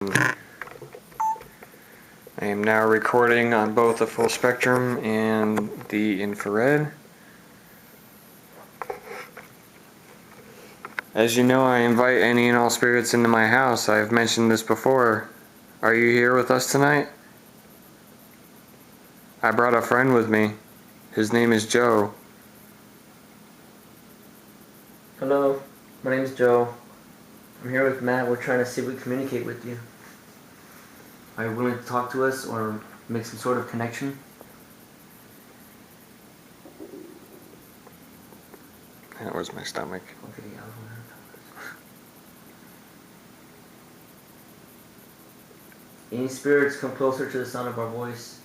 I am now recording on both the full spectrum and the infrared. As you know, I invite any and all spirits into my house. I have mentioned this before. Are you here with us tonight? I brought a friend with me. His name is Joe. Hello, my name is Joe. I'm here with Matt. We're trying to see if we can communicate with you. Are you willing to talk to us or make some sort of connection? That was my stomach. Okay, yeah. Any spirits, come closer to the sound of our voice.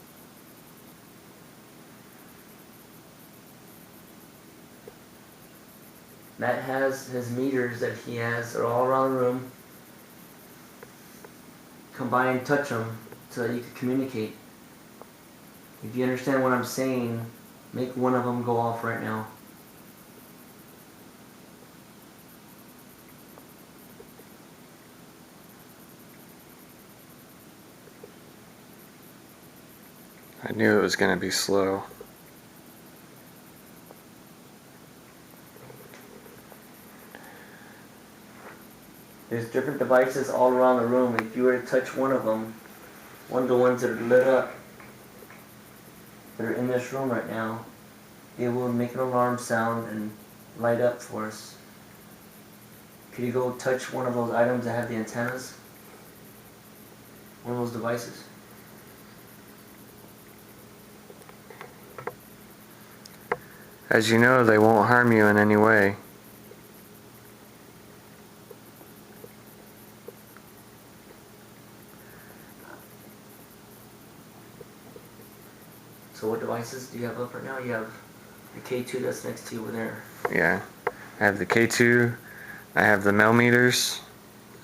Matt has his meters that he has are all around the room. Come by and touch them so that you can communicate. If you understand what I'm saying, make one of them go off right now. I knew it was going to be slow. There's different devices all around the room. If you were to touch one of them, one of the ones that are lit up, that are in this room right now, it will make an alarm sound and light up for us. Could you go touch one of those items that have the antennas? One of those devices? As you know, they won't harm you in any way. So what devices do you have up right now? You have the K2 that's next to you over there. Yeah. I have the K2. I have the millimeters.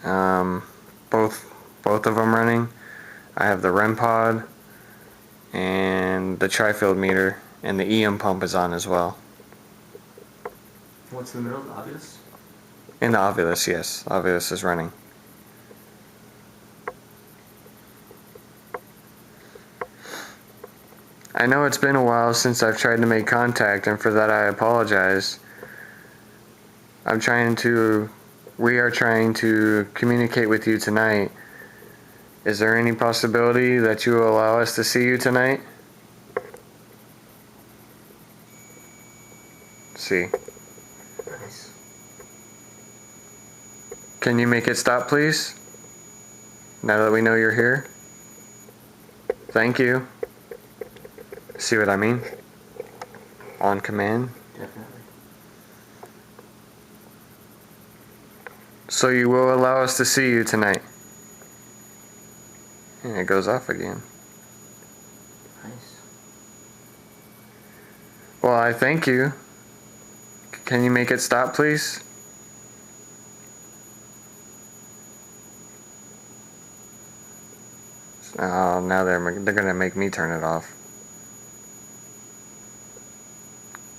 Both of them running. I have the REM pod and the tri-field meter, and the EM pump is on as well. What's in the middle? The Ovilus? And the Ovilus, yes. Ovilus is running. I know it's been a while since I've tried to make contact, and for that I apologize. We are trying to communicate with you tonight. Is there any possibility that you will allow us to see you tonight? See. Nice. Can you make it stop, please? Now that we know you're here. Thank you. See what I mean? On command. Definitely. So you will allow us to see you tonight. And it goes off again. Nice. Well, I thank you. Can you make it stop, please? Oh, now they're gonna make me turn it off.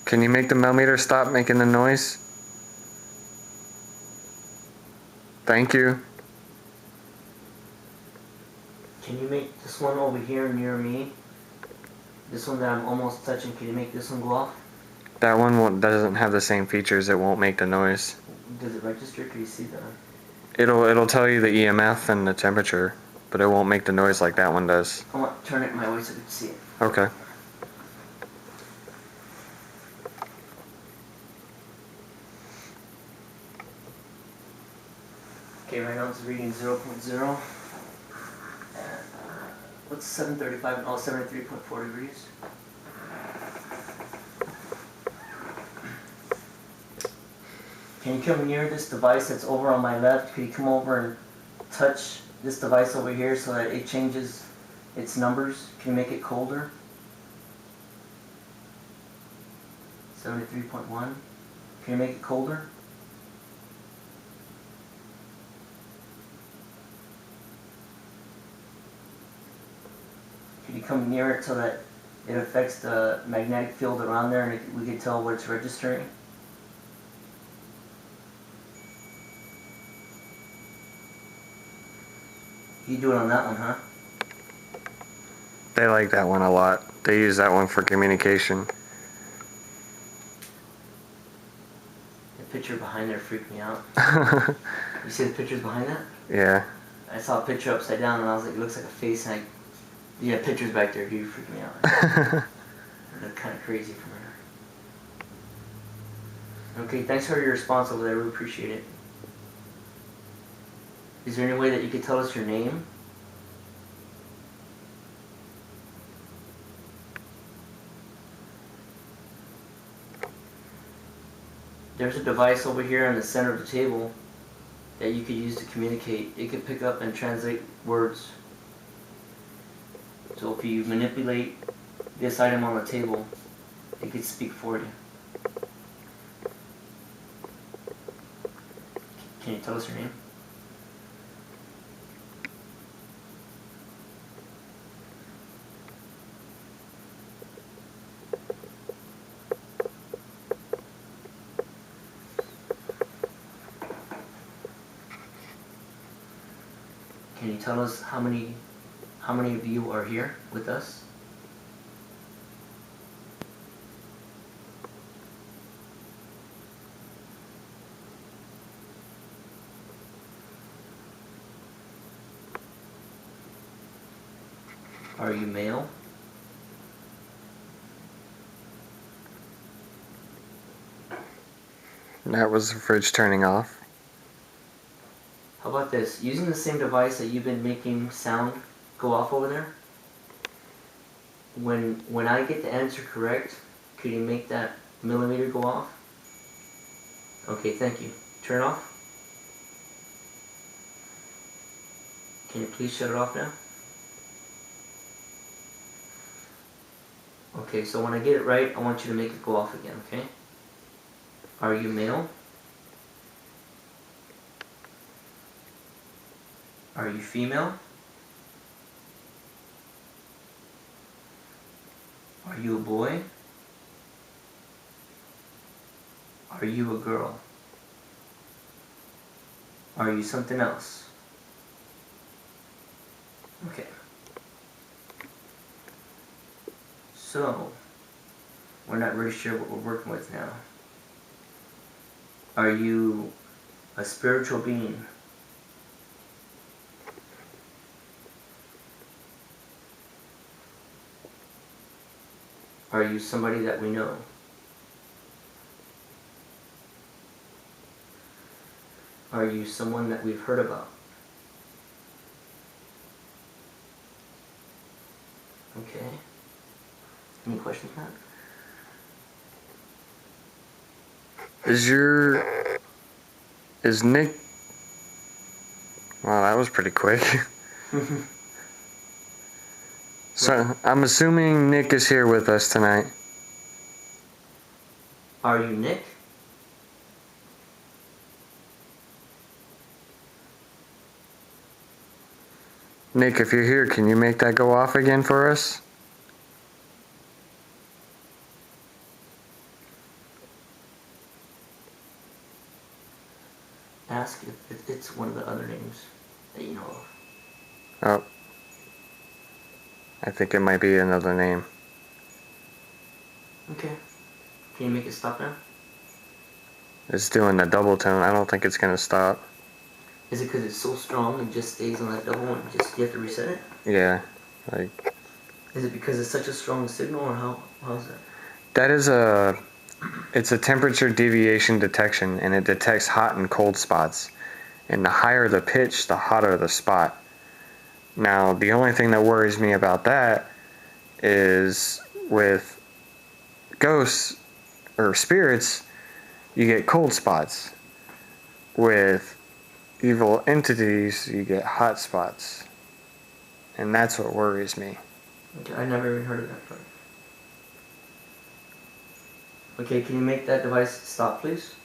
Can you make the millimeter stop making the noise? Thank you. Can you make this one over here near me? This one that I'm almost touching, can you make this one go off? That one doesn't have the same features. It won't make the noise. Does it register? Can you see that? It'll tell you the EMF and the temperature, but it won't make the noise like that one does. I want to turn it my way so you can see it. Okay. Okay, right now it's reading 0.0. What's 735? Oh, 73.4 degrees. Can you come near this device that's over on my left? Can you come over and touch this device over here so that it changes its numbers? Can you make it colder? 73.1. Can you make it colder? Can you come near it so that it affects the magnetic field around there and we can tell what it's registering? You do it on that one, huh? They like that one a lot. They use that one for communication. The picture behind there freaked me out. You see the pictures behind that? Yeah. I saw a picture upside down and I was like, it looks like a face, and yeah, pictures back there, dude, freaked me out. They're kind of crazy from her. Okay, thanks for your response over there, we appreciate it. Is there any way that you could tell us your name? There's a device over here in the center of the table that you could use to communicate. It could pick up and translate words. So if you manipulate this item on the table, it could speak for you. Can you tell us your name? Can you tell us how many of you are here with us? Are you male? That was the fridge turning off. How about this? Using the same device that you've been making sound go off over there, when I get the answer correct, could you make that millimeter go off? Okay, thank you. Turn off. Can you please shut it off now? Okay, so when I get it right, I want you to make it go off again, okay? Are you male? Are you female? Are you a boy? Are you a girl? Are you something else? Okay. So, we're not really sure what we're working with now. Are you a spiritual being? Are you somebody that we know? Are you someone that we've heard about? Okay. Any questions, Matt? Is Nick... Wow, that was pretty quick. So, I'm assuming Nick is here with us tonight. Are you Nick? Nick, if you're here, can you make that go off again for us? Ask if it's one of the other names that you know of. Oh. I think it might be another name. Okay. Can you make it stop now? It's doing the double tone. I don't think it's gonna stop. Is it because it's so strong and just stays on that double and just you have to reset it? Yeah. Like... Is it because it's such a strong signal, or how's that? That is it's a temperature deviation detection, and it detects hot and cold spots. And the higher the pitch, the hotter the spot. Now, the only thing that worries me about that is with ghosts or spirits, you get cold spots. With evil entities, you get hot spots. And that's what worries me. Okay, I never even heard of that part. Okay, can you make that device stop, please?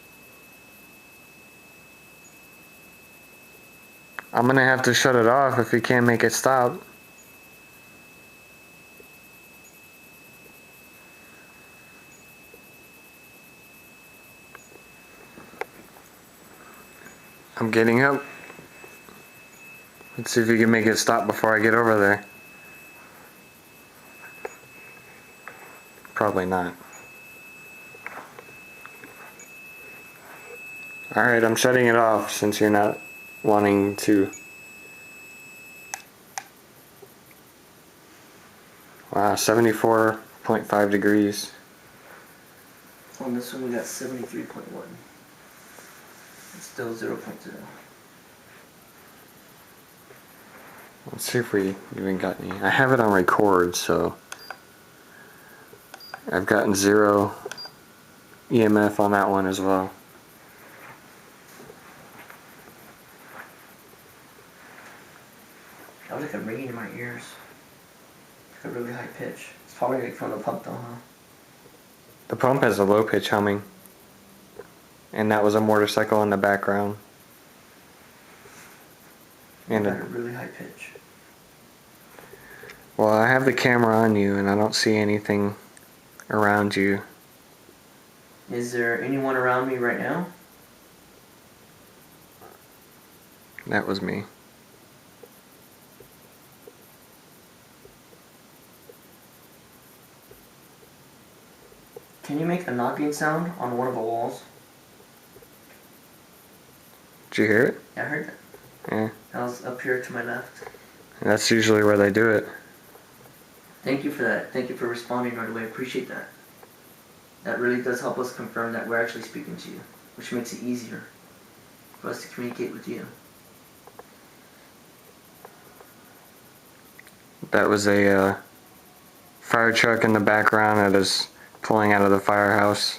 I'm gonna have to shut it off if we can't make it stop. I'm getting up. Let's see if you can make it stop before I get over there. Probably not. Alright, I'm shutting it off since you're not wanting to. Wow, 74.5 degrees. On this one we got 73.1. It's still 0.0. Let's see if we even got any. I have it on record, so I've gotten 0 EMF on that one as well. That was like a ringing in my ears. Like a really high pitch. It's probably like from the pump though, huh? The pump has a low pitch humming. And that was a motorcycle in the background. And Got a really high pitch. well, I have the camera on you and I don't see anything around you. Is there anyone around me right now? That was me. Can you make a knocking sound on one of the walls? Did you hear it? Yeah, I heard that. Yeah. That was up here to my left. That's usually where they do it. Thank you for that. Thank you for responding right away. I appreciate that. That really does help us confirm that we're actually speaking to you, which makes it easier for us to communicate with you. That was a fire truck in the background that is pulling out of the firehouse.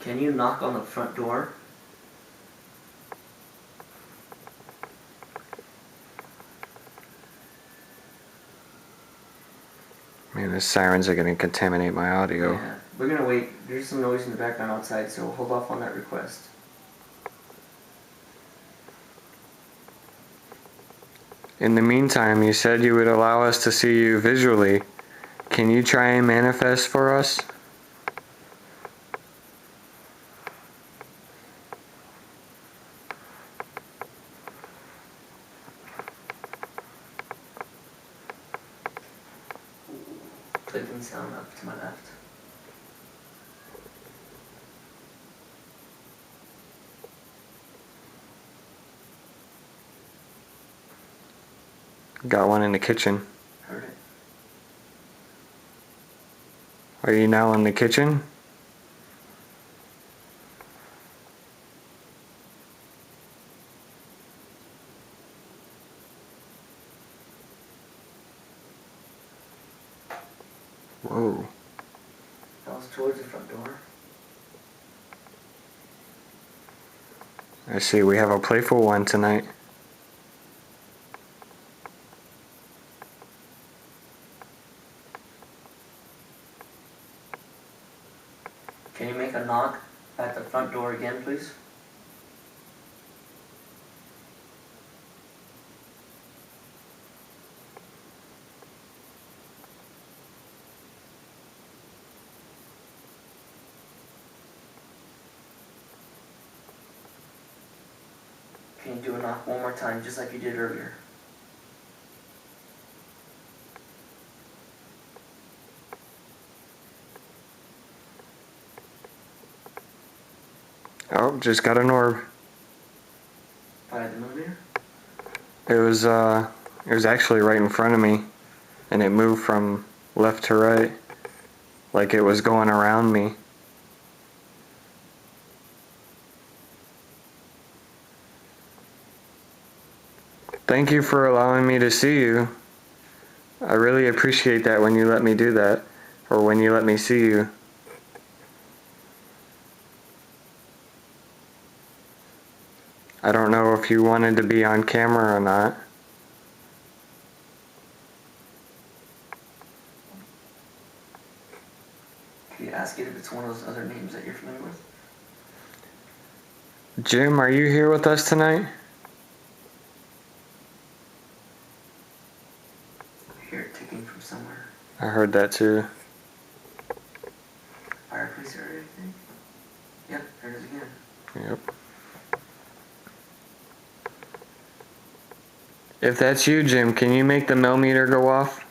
Can you knock on the front door? Man, the sirens are going to contaminate my audio. Yeah, we're gonna wait. There's some noise in the background outside, so we'll hold off on that request. In the meantime, you said you would allow us to see you visually. Can you try and manifest for us? Clicking sound up to my left. Got one in the kitchen. Heard it. Are you now in the kitchen? Whoa. That was towards the front door. I see we have a playful one tonight. Can you make a knock at the front door again, please? Can you do a knock one more time, just like you did earlier? Oh, just got an orb. By the millimeter? It was actually right in front of me, and it moved from left to right, like it was going around me. Thank you for allowing me to see you. I really appreciate that when you let me do that, or when you let me see you. I don't know if you wanted to be on camera or not. Can you ask it if it's one of those other names that you're familiar with? Jim, are you here with us tonight? I hear it ticking from somewhere. I heard that too. Fireplace area, I think. Yep, there it is again. If that's you, Jim, can you make the millimeter go off?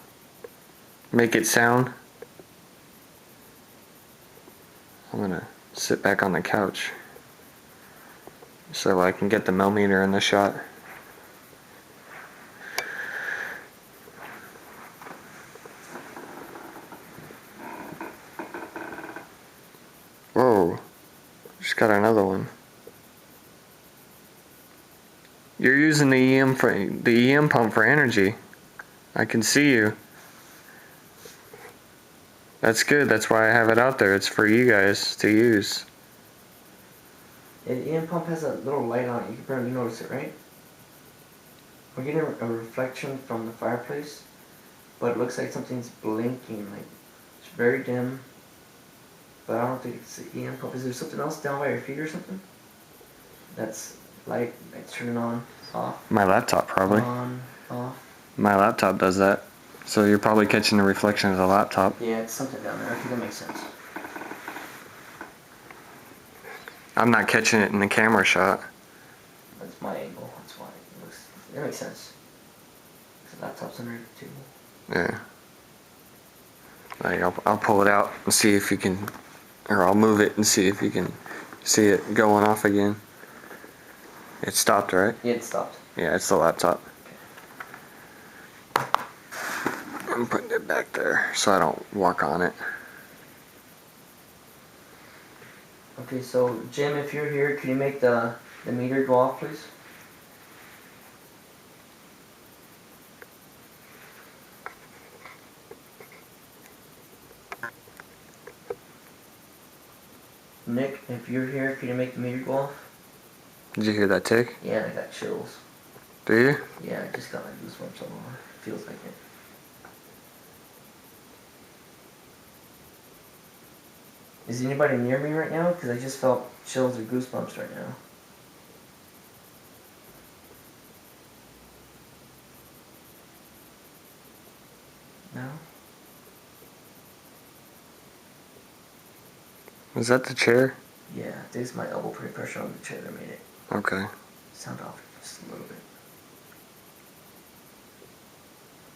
Make it sound? I'm gonna sit back on the couch so I can get the millimeter in the shot. Whoa, just got another one. You're using the EM pump for energy. I can see you. That's good. That's why I have it out there. It's for you guys to use. Yeah, the EM pump has a little light on it. You can barely notice it, right? We're getting a reflection from the fireplace, but it looks like something's blinking. Like it's very dim, but I don't think it's the EM pump. Is there something else down by your feet or something? That's light, like turning on, off, My laptop probably. on, off. My laptop does that. So you're probably catching the reflection of the laptop. Yeah, it's something down there. Okay, that makes sense. I'm not catching it in the camera shot. That's my angle. That's why it looks. That makes sense. The laptop's under the table. Yeah. Like I'll pull it out and see if you can, or I'll move it and see if you can see it going off again. It stopped, right? Yeah, it stopped. Yeah, it's the laptop. I'm putting it back there so I don't walk on it. Okay, so Jim, if you're here, can you make the meter go off, please? Nick, if you're here, can you make the meter go off? Did you hear that tick? Yeah, I got chills. Do you? Yeah, I just got like goosebumps all over. Feels like it. Is anybody near me right now? Because I just felt chills or goosebumps right now. No? Was that the chair? Yeah, I think it's my elbow putting pressure on the chair that made it Okay. sound off just a little bit.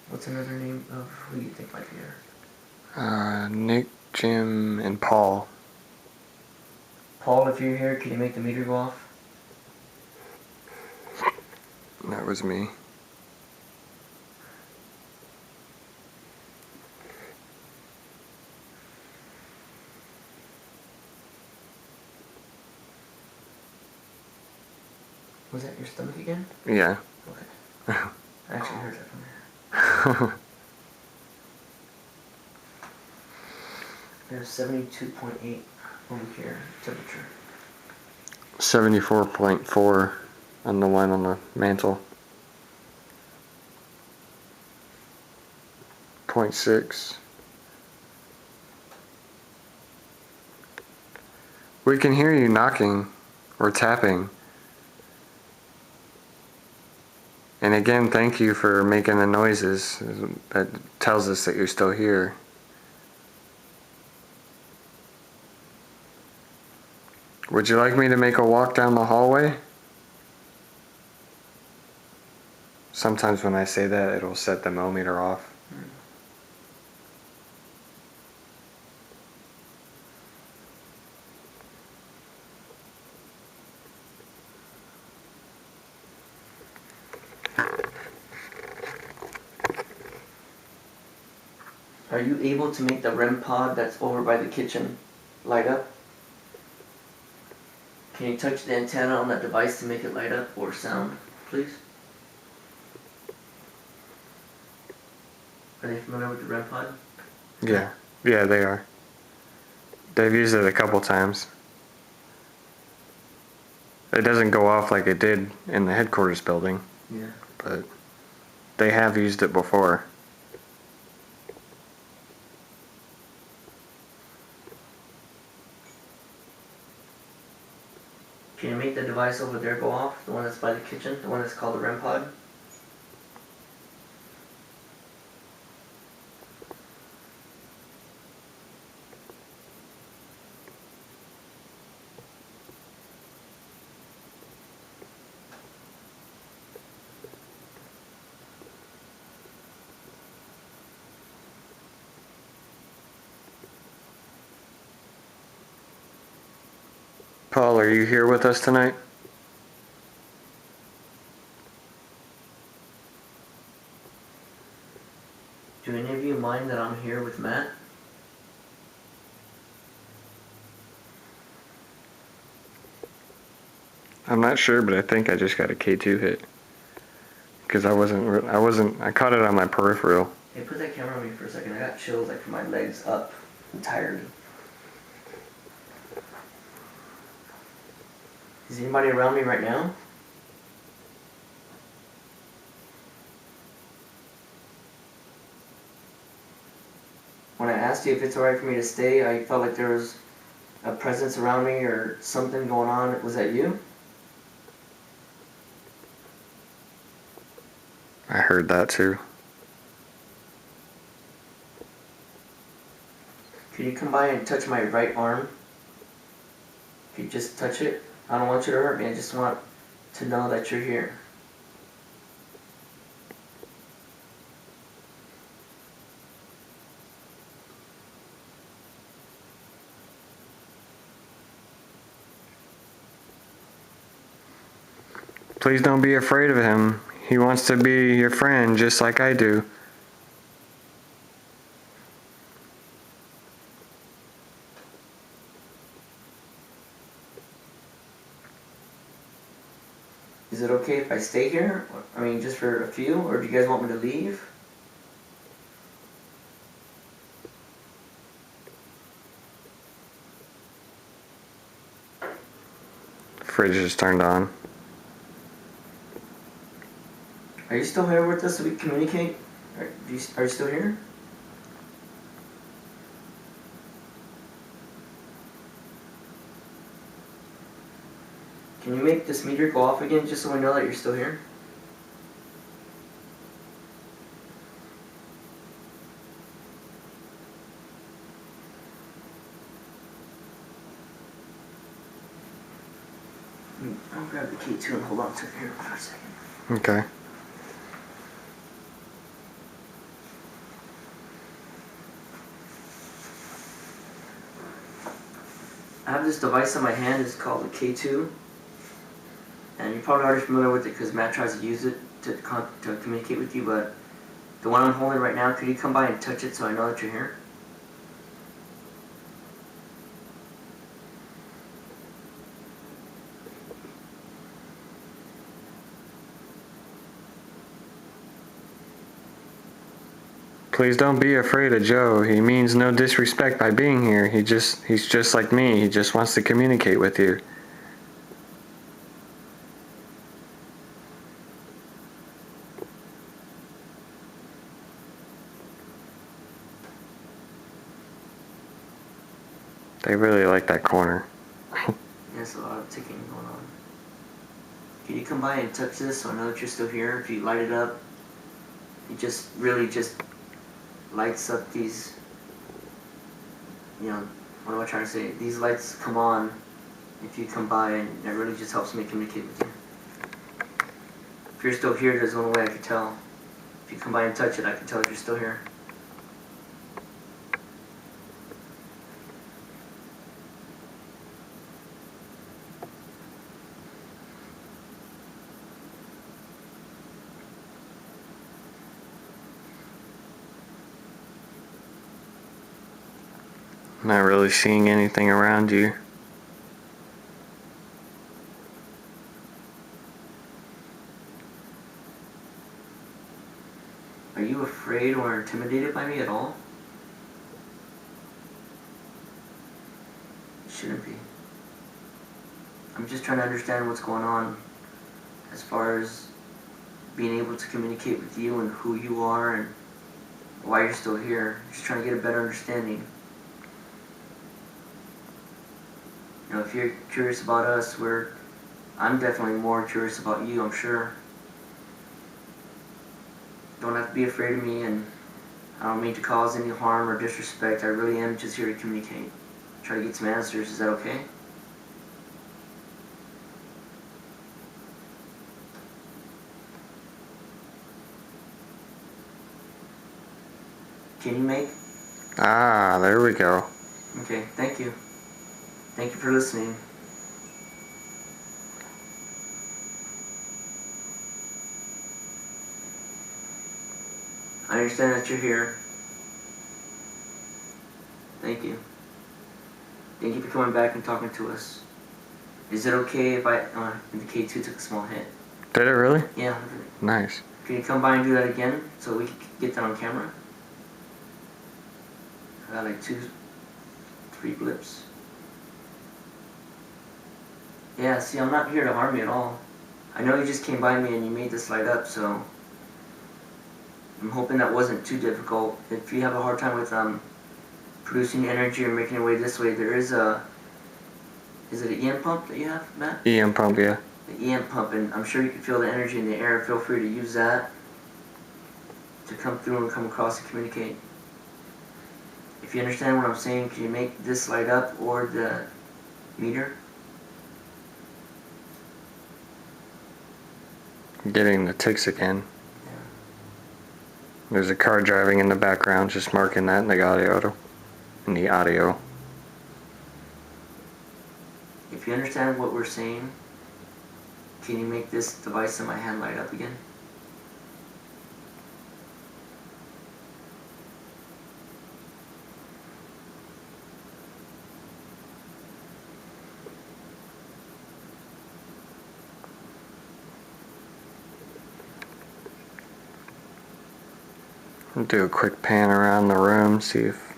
What's another name of who you think might be here? Nick, Jim, and Paul. Paul, if you're here, can you make the meter go off? That was me. Was that your stomach again? Yeah. Okay. I actually heard that from here. There's 72.8 over here, temperature. 74.4 on the one on the mantle. 0.6. We can hear you knocking or tapping. And again, thank you for making the noises. That tells us that you're still here. Would you like me to make a walk down the hallway? Sometimes when I say that, it'll set the millimeter off. Are you able to make the REM pod that's over by the kitchen light up? Can you touch the antenna on that device to make it light up or sound, please? Are they familiar with the REM pod? Yeah. Yeah, they are. They've used it a couple times. It doesn't go off like it did in the headquarters building, Yeah. but they have used it before. Can you make the device over there go off? The one that's by the kitchen? The one that's called the REM pod? Paul, are you here with us tonight? Do any of you mind that I'm here with Matt? I'm not sure, but I think I just got a K2 hit. Because I caught it on my peripheral. Hey, put that camera on me for a second. I got chills like from my legs up. I'm tired. Is anybody around me right now? When I asked you if it's alright for me to stay, I felt like there was a presence around me or something going on. Was that you? I heard that too. Could you come by and touch my right arm? Could you just touch it? I don't want you to hurt me. I just want to know that you're here. Please don't be afraid of him. He wants to be your friend just like I do. Is it okay if I stay here? I mean, just for a few? Or do you guys want me to leave? Fridge is turned on. Are you still here with us so we can communicate? Are you still here? Can you make this meter go off again just so we know that you're still here? I'll grab the key too and hold on to it here for a second. Okay. I have this device in my hand. It's called the K2. And you're probably already familiar with it because Matt tries to use it to communicate with you, but the one I'm holding right now, could you come by and touch it so I know that you're here? Please don't be afraid of Joe. He means no disrespect by being here. He's just like me. He just wants to communicate with you. They really like that corner. There's a lot of ticking going on. Can you come by and touch this so I know that you're still here? If you light it up, it just really just lights up these, what am I trying to say? These lights come on if you come by, and it really just helps me communicate with you. If you're still here, there's one way I could tell. If you come by and touch it, I can tell if you're still here. Not really seeing anything around you. Are you afraid or intimidated by me at all? You shouldn't be. I'm just trying to understand what's going on as far as being able to communicate with you and who you are and why you're still here. Just trying to get a better understanding. If you're curious about us, I'm definitely more curious about you, I'm sure. Don't have to be afraid of me, and I don't mean to cause any harm or disrespect. I really am just here to communicate. Try to get some answers. Is that okay? Can you make? Ah, there we go. Okay, thank you. Thank you for listening. I understand that you're here. Thank you. Thank you for coming back and talking to us. Is it okay if the K2 took a small hit? Did it really? Yeah. Nice. Can you come by and do that again so we can get that on camera? I got like 3 blips. Yeah, see, I'm not here to harm you at all. I know you just came by me and you made this light up, so I'm hoping that wasn't too difficult. If you have a hard time with producing energy or making your way this way, there is it an EM pump that you have, Matt? EM pump, yeah. The EM pump, and I'm sure you can feel the energy in the air. Feel free to use that to come through and come across and communicate. If you understand what I'm saying, can you make this light up or the meter? Getting the ticks again. Yeah. There's a car driving in the background, just marking that in the audio. If you understand what we're saying, can you make this device in my hand light up again? I'll do a quick pan around the room, see if...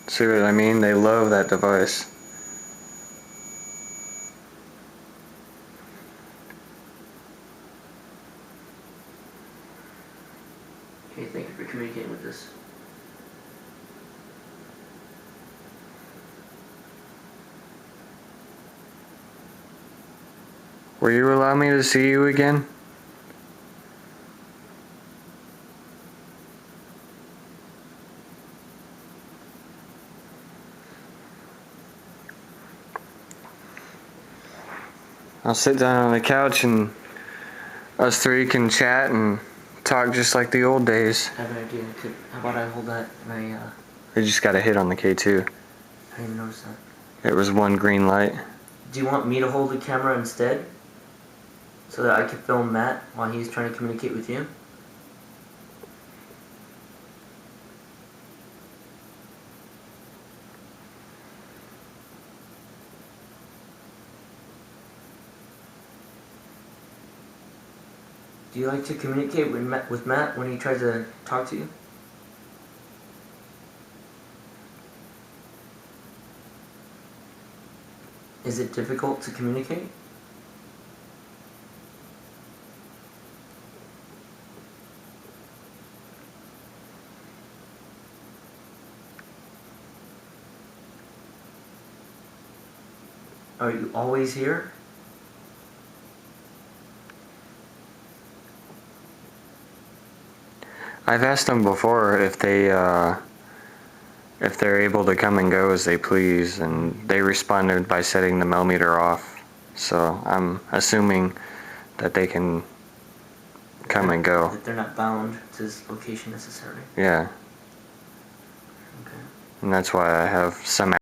See what I mean? They love that device. Okay, thank you for communicating with us. Will you allow me to see you again? I'll sit down on the couch and us 3 can chat and talk just like the old days. I have an idea. How about I hold that and We just got a hit on the K2. I didn't even notice that. It was 1 green light. Do you want me to hold the camera instead? So that I can film Matt while he's trying to communicate with you? Do you like to communicate with Matt when he tries to talk to you? Is it difficult to communicate? Are you always here? I've asked them before if they're able to come and go as they please, and they responded by setting the millimeter off. So I'm assuming that they can come and go. That they're not bound to this location necessarily. Yeah. Okay. And that's why I have some